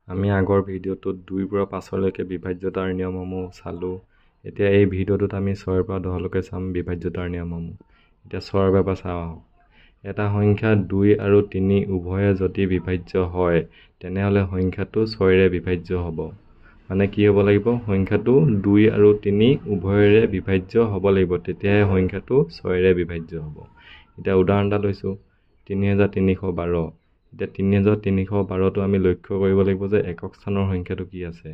আমি আগৰ ভিডিঅ'টোত 2ৰ পৰা 5লৈকে বিভাজ্যতাৰ নিয়মসমূহ চালোঁ। এতিয়া এই ভিডিঅ'টোত আমি 6ৰ পৰা 10লৈকে চাম বিভাজ্যতাৰ নিয়মসমূহ। এতিয়া 6ৰ পৰা চাওঁ আহক। এটা সংখ্যা 2 আৰু 3 উভয়ে যদি বিভাজ্য হয় তেনেহ'লে সংখ্যাটো 6ৰে বিভাজ্য হ'ব। মানে কি হ'ব লাগিব? সংখ্যাটো 2 আৰু 3 উভয়ৰে বিভাজ্য হ'ব লাগিব, তেতিয়াহে সংখ্যাটো 6ৰে বিভাজ্য হ'ব। এতিয়া উদাহৰণ এটা লৈছোঁ, 3312। এতিয়া 3312টো আমি লক্ষ্য কৰিব লাগিব যে একক স্থানৰ সংখ্যাটো কি আছে।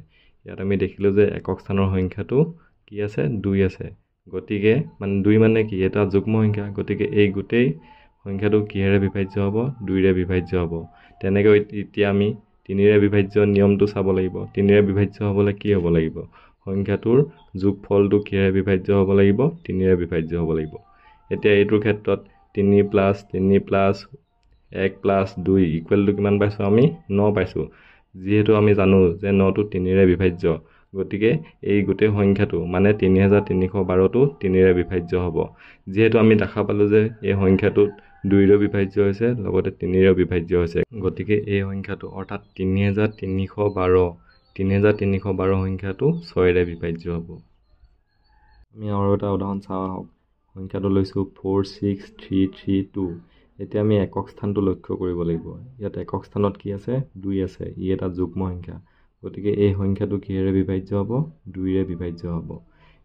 ইয়াত আমি দেখিলোঁ যে একক স্থানৰ সংখ্যাটো কি আছে? 2 আছে। গতিকে 2 মানে কি? এটা যুগ্ম সংখ্যা। গতিকে এই গোটেই সংখ্যাটো কিহেৰে বিভাজ্য হ'ব? 2ৰে বিভাজ্য হ'ব। তেনেকৈ এতিয়া আমি 3ৰে বিভাজ্য নিয়মটো চাব লাগিব। 3ৰে বিভাজ্য হ'বলৈ কি হ'ব লাগিব? সংখ্যাটোৰ যোগফলটো কিহেৰে বিভাজ্য হ'ব লাগিব? 3ৰে বিভাজ্য হ'ব লাগিব। এতিয়া এইটোৰ ক্ষেত্ৰত 3 plus 3 plus 1 plus 2 equal to কিমান পাইছোঁ? আমি 9 পাইছোঁ। যিহেতু আমি জানো যে 9টো 3ৰে বিভাজ্য, গতিকে এই গোটেই সংখ্যাটো মানে 3312টো 3ৰে বিভাজ্য হ'ব। যিহেতু আমি দেখা পালোঁ যে এই সংখ্যাটোত 2ৰে বিভাজ্য হৈছে, লগতে 3ৰে বিভাজ্য হৈছে, গতিকে এই সংখ্যাটো অৰ্থাৎ 3312 সংখ্যাটো 6ৰে বিভাজ্য হ'ব। আমি আৰু এটা উদাহৰণ চাওঁ আহক। সংখ্যাটো লৈছোঁ 46332। এতিয়া আমি একক স্থানটো লক্ষ্য কৰিব লাগিব। ইয়াত একক স্থানত কি আছে? 2 আছে। ই এটা যুগ্ম সংখ্যা, গতিকে এই সংখ্যাটো কিহেৰে বিভাজ্য হ'ব? 2ৰে বিভাজ্য হ'ব।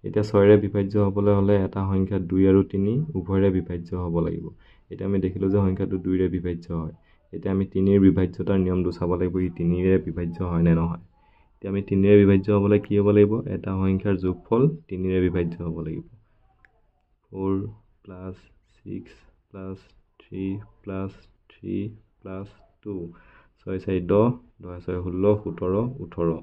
এতিয়া 6ৰে বিভাজ্য হ'বলৈ হ'লে এটা সংখ্যা 2 আৰু 3 উভয়ৰে বিভাজ্য হ'ব লাগিব। এতিয়া আমি দেখিলোঁ যে সংখ্যাটো 2ৰে বিভাজ্য হয়। এতিয়া আমি 3ৰ বিভাজ্যতাৰ নিয়মটো চাব লাগিব, ই 3ৰে বিভাজ্য হয় নে নহয়। এতিয়া আমি 3ৰে বিভাজ্য হ'বলৈ কি হ'ব লাগিব? এটা সংখ্যাৰ যোগফল 3ৰে বিভাজ্য হ'ব লাগিব। 4 প্লাছ 6 প্লাছ 3 প্লাছ 3 প্লাছ 2 6 4 10 10 6 16 17 18।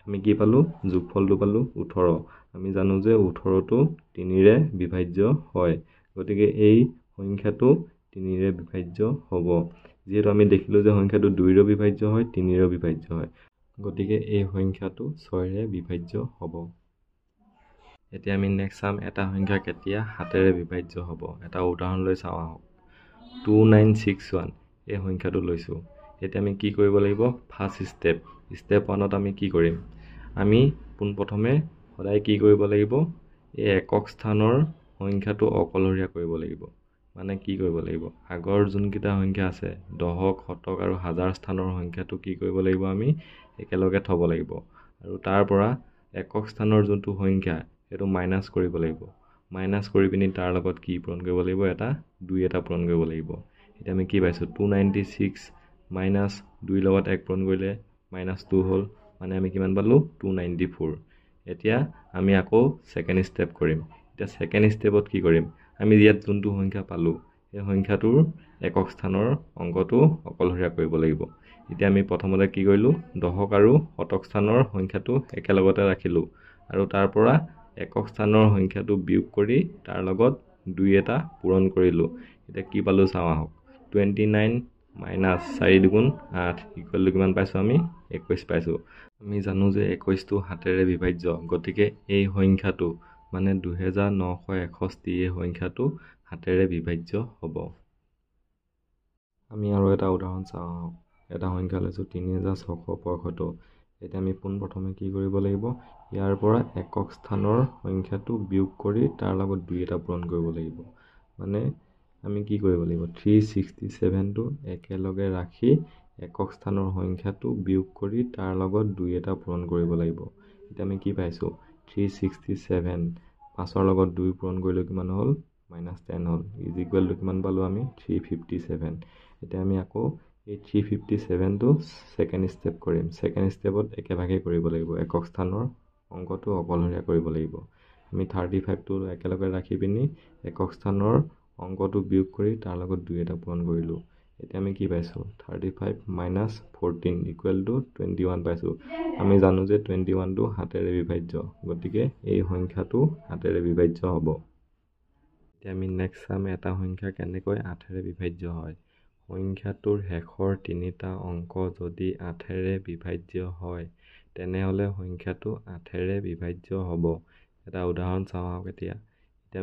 আমি কি পালোঁ? যোগফলটো পালোঁ 18। আমি জানো যে 18টো 3ৰে বিভাজ্য হয়, গতিকে এই সংখ্যাটো 3ৰে বিভাজ্য হ'ব। যিহেতু আমি দেখিলোঁ যে সংখ্যাটো 2ৰে বিভাজ্য হয়, 3ৰে বিভাজ্য হয়, গতিকে এই সংখ্যাটো 6ৰে বিভাজ্য হ'ব। এতিয়া আমি নেক্সট চাম এটা সংখ্যা কেতিয়া 7ৰে বিভাজ্য হ'ব। এটা উদাহৰণ লৈ চাওঁ আহক। 2961 এই সংখ্যাটো লৈছোঁ। এতিয়া আমি কি কৰিব লাগিব? ফাৰ্ষ্ট ষ্টেপ 1ত আমি কি কৰিম? আমি পোনপ্ৰথমে সদায় কি কৰিব লাগিব? এই একক স্থানৰ সংখ্যাটো অকলশৰীয়া কৰিব লাগিব। মানে কি কৰিব লাগিব? আগৰ যোনকেইটা সংখ্যা আছে, দশক, শতক আৰু হাজাৰ স্থানৰ সংখ্যাটো কি কৰিব লাগিব? আমি একেলগে থ'ব লাগিব। আৰু তাৰ পৰা একক স্থানৰ যোনটো সংখ্যা সেইটো মাইনাছ কৰিব লাগিব। মাইনাছ কৰি পিনি তাৰ লগত কি পূৰণ কৰিব লাগিব? এটা 2 এটা পূৰণ কৰিব লাগিব। এতিয়া আমি কি পাইছোঁ? 296 মাইনাছ 2 লগত 1 পূৰণ কৰিলে -2 হ'ল। মানে আমি কিমান পালোঁ? 294। এতিয়া আমি আকৌ ছেকেণ্ড ষ্টেপ কৰিম। এতিয়া ছেকেণ্ড ষ্টেপত কি কৰিম? আমি ইয়াত যোনটো সংখ্যা পালোঁ, সেই সংখ্যাটোৰ একক স্থানৰ অংকটো অকলশৰীয়া কৰিব লাগিব। এতিয়া আমি প্ৰথমতে কি কৰিলোঁ? দশক আৰু শতক স্থানৰ সংখ্যাটো একেলগতে ৰাখিলোঁ, আৰু তাৰ পৰা একক স্থানৰ সংখ্যাটো বিয়োগ কৰি তাৰ লগত 2 এটা পূৰণ কৰিলোঁ। এতিয়া কি পালোঁ চাওঁ আহক। 29 মাইনাছ 4 দুগুণ 8 ইকুৱেল টু কিমান পাইছোঁ? আমি 21 পাইছোঁ। আমি জানো যে 21টো 7ৰে বিভাজ্য, গতিকে এই সংখ্যাটো মানে 2961 এই সংখ্যাটো 7ৰে বিভাজ্য হ'ব। আমি আৰু এটা উদাহৰণ চাওঁ আহক। এটা সংখ্যা লৈছোঁ 3675। এতিয়া আমি পোনপ্ৰথমে কি কৰিব লাগিব? ইয়াৰ পৰা একক স্থানৰ সংখ্যাটো বিয়োগ কৰি তাৰ লগত 2 এটা পূৰণ কৰিব লাগিব। মানে আমি কি কৰিব লাগিব? 367টো একেলগে ৰাখি একক স্থানৰ সংখ্যাটো বিয়োগ কৰি তাৰ লগত 2 এটা পূৰণ কৰিব লাগিব। এতিয়া আমি কি পাইছোঁ? 367 5ৰ লগত 2 পূৰণ কৰিলে কিমান হ'ল? -10 হ'ল। ইজ ইকুৱেল টু কিমান পালোঁ আমি? 357। এতিয়া আমি আকৌ এই 357টো ছেকেণ্ড ষ্টেপ কৰিম। ছেকেণ্ড ষ্টেপত একেভাগে কৰিব লাগিব। একক স্থানৰ অংকটো অকলশৰীয়া কৰিব লাগিব। আমি 35টো একেলগে ৰাখি পিনি একক স্থানৰ অংকটো বিয়োগ কৰি তাৰ লগত 2 এটা পূৰণ কৰিলোঁ। এতিয়া আমি কি পাইছোঁ? 35 মাইনাছ 14 ইকুৱেল টু 21 পাইছোঁ। আমি জানো যে 21টো 7ৰে বিভাজ্য, গতিকে এই সংখ্যাটো 7ৰে বিভাজ্য হ'ব। এতিয়া আমি নেক্সট চাম এটা সংখ্যা কেনেকৈ 8ৰে বিভাজ্য হয়। সংখ্যাটোৰ শেষৰ 3টা অংক যদি 8ৰে বিভাজ্য হয় তেনেহ'লে সংখ্যাটো 8ৰে বিভাজ্য হ'ব। এটা উদাহৰণ চাওঁ আহক। এতিয়া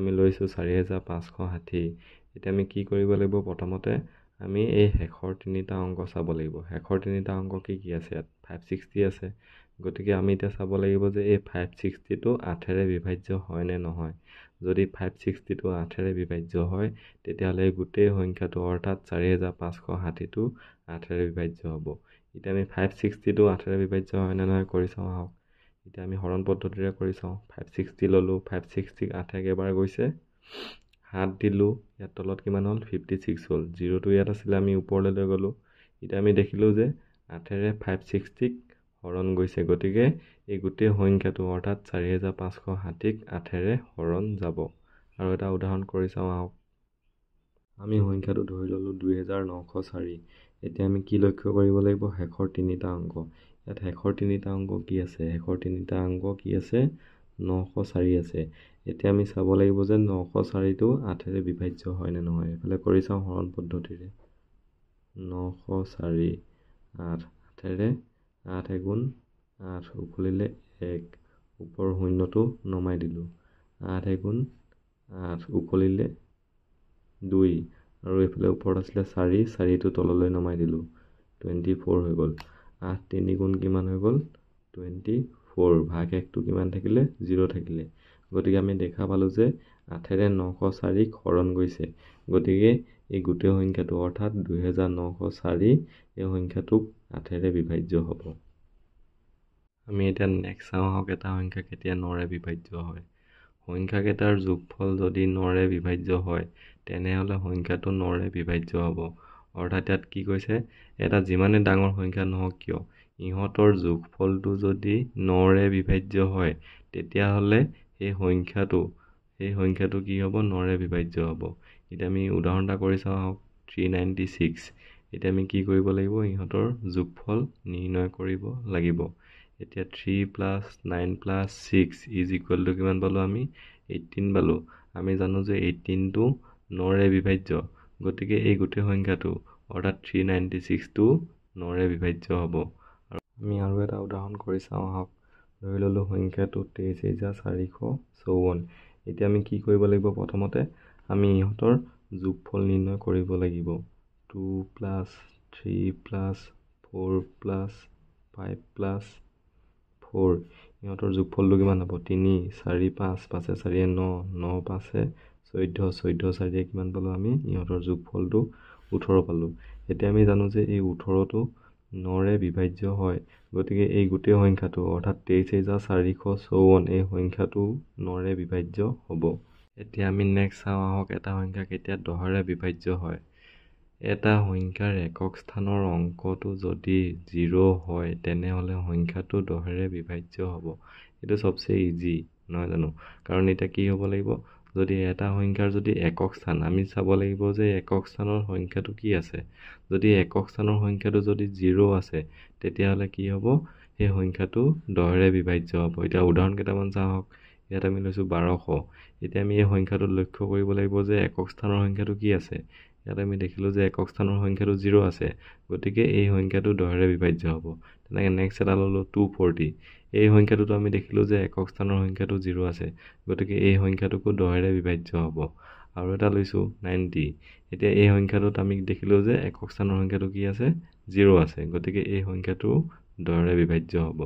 আমি লৈছোঁ 4560। এতিয়া আমি কি কৰিব লাগিব? প্ৰথমতে আমি এই শেষৰ তিনিটা অংক চাব লাগিব। শেষৰ তিনিটা অংক কি কি আছে ইয়াত? 560 আছে। গতিকে আমি এতিয়া চাব লাগিব যে এই 560টো 8ৰে বিভাজ্য হয় নে নহয়। যদি 560টো 8ৰে বিভাজ্য হয় তেতিয়াহ'লে গোটেই সংখ্যাটো অৰ্থাৎ 4560টো 8ৰে বিভাজ্য হ'ব। এতিয়া আমি 560টো 8ৰে বিভাজ্য হয় নে নহয় কৰি চাওঁ আহক। এতিয়া আমি হৰণ পদ্ধতিৰে কৰি চাওঁ। 560 ল'লোঁ, 560ক 8 কেইবাৰ গৈছে, 7 দিলোঁ, ইয়াত তলত কিমান হ'ল? 56 হ'ল। 0টো ইয়াত আছিলে, আমি ওপৰলৈ লৈ গ'লোঁ। এতিয়া আমি দেখিলোঁ যে 8ৰে 560ক হৰণ গৈছে, গতিকে এই গোটেই সংখ্যাটো অৰ্থাৎ 4560ক 8ৰে হৰণ যাব। আৰু এটা উদাহৰণ কৰি চাওঁ আহক। আমি সংখ্যাটো ধৰি ল'লোঁ 2904। এতিয়া আমি কি লক্ষ্য কৰিব লাগিব? শেষৰ তিনিটা অংক। ইয়াত শেষৰ তিনিটা অংক কি আছে? শেষৰ তিনিটা অংক কি আছে? 904 আছে। এতিয়া আমি চাব লাগিব যে 904টো 8ৰে বিভাজ্য হয় নে নহয়। এইফালে কৰি চাওঁ হৰণ পদ্ধতিৰে। 904 8 8ৰে 8 এগুণ 8 উকলিলে 1, ওপৰ শূন্যটো নমাই দিলোঁ। 8 এগুণ 8 উকলিলে 2, আৰু এইফালে ওপৰত আছিলে 4, 4টো তললৈ নমাই দিলোঁ। 24 হৈ গ'ল। 8 3 গুণ কিমান হৈ গ'ল? 24। ভাগ 1টো কিমান থাকিলে? 0 থাকিলে। গতিকে আমি দেখা পালোঁ যে 8ৰে 904ক হৰণ গৈছে, গতিকে এই গোটেই সংখ্যাটো অৰ্থাৎ 2904 এই সংখ্যাটোক 8ৰে বিভাজ্য হ'ব। আমি এতিয়া নেক্সট চাওঁ আহক, এটা সংখ্যা কেতিয়া 9ৰে বিভাজ্য হয়। সংখ্যাকেইটাৰ যোগফল যদি 9ৰে বিভাজ্য হয় তেনেহ'লে সংখ্যাটো 9ৰে বিভাজ্য হ'ব। অৰ্থাৎ ইয়াত কি কৈছে? এটা যিমানে ডাঙৰ সংখ্যা নহওক কিয় ইহঁতৰ যোগফলটো যদি 9ৰে বিভাজ্য হয় তেতিয়াহ'লে সেই সংখ্যাটো কি হ'ব? 9ৰে বিভাজ্য হ'ব। এতিয়া আমি উদাহৰণ এটা কৰি চাওঁ আহক। 396। এতিয়া আমি কি কৰিব লাগিব? ইহঁতৰ যোগফল নিৰ্ণয় কৰিব লাগিব। এতিয়া 3 + 9 + 6 = কিমান পালোঁ আমি? 18 পালোঁ। আমি জানো যে 18টো 9ৰে বিভাজ্য, গতিকে এই গোটেই সংখ্যাটো অৰ্থাৎ 396টো 9ৰে বিভাজ্য হ'ব। আমি আৰু এটা উদাহৰণ কৰি চাওঁ আহক। ধৰি ল'লোঁ সংখ্যাটো 23454। এতিয়া আমি কি কৰিব লাগিব? প্ৰথমতে আমি ইহঁতৰ যোগফল নিৰ্ণয় কৰিব লাগিব। 2 + 3 + 4 + 5 + 4 ইহঁতৰ যোগফলটো কিমান হ'ব? 3 4 5 5 4 9 9 5 14 14 4 কিমান পালোঁ আমি? ইহঁতৰ যোগফলটো 18 পালোঁ। এতিয়া আমি জানো যে এই 18টো 9ৰে বিভাজ্য হয়, গতিকে এই গোটেই সংখ্যাটো অৰ্থাৎ 23454 এই সংখ্যাটো 9ৰে বিভাজ্য হ'ব। এতিয়া আমি নেক্সট চাওঁ আহক, এটা সংখ্যা কেতিয়া 10ৰে বিভাজ্য হয়। এটা সংখ্যাৰ একক স্থানৰ অংকটো যদি 0 হয় তেনেহ'লে সংখ্যাটো 10ৰে বিভাজ্য হ'ব। এইটো চবচে ইজি নহয় জানো? কাৰণ এতিয়া কি হ'ব লাগিব? যদি এটা সংখ্যাৰ যদি একক স্থান, আমি চাব লাগিব যে একক স্থানৰ সংখ্যাটো কি আছে। যদি একক স্থানৰ সংখ্যাটো যদি 0 আছে তেতিয়াহ'লে কি হ'ব? সেই সংখ্যাটো 10ৰে বিভাজ্য হ'ব। এতিয়া উদাহৰণ কেইটামান চাওঁ আহক। ইয়াত আমি লৈছোঁ 1200। এতিয়া আমি এই সংখ্যাটোত লক্ষ্য কৰিব লাগিব যে একক স্থানৰ সংখ্যাটো কি আছে। ইয়াত আমি দেখিলোঁ যে একক স্থানৰ সংখ্যাটো 0 আছে, গতিকে এই সংখ্যাটো 10ৰে বিভাজ্য হ'ব। তেনেকৈ নেক্সট এটা ল'লোঁ 240। এই সংখ্যাটোতো আমি দেখিলোঁ যে একক স্থানৰ সংখ্যাটো 0 আছে, গতিকে এই সংখ্যাটোকো 10ৰে বিভাজ্য হ'ব। আৰু এটা লৈছোঁ 90। এতিয়া এই সংখ্যাটোত আমি দেখিলোঁ যে একক স্থানৰ সংখ্যাটো কি আছে? 0 আছে, গতিকে এই সংখ্যাটো 10ৰে বিভাজ্য হ'ব।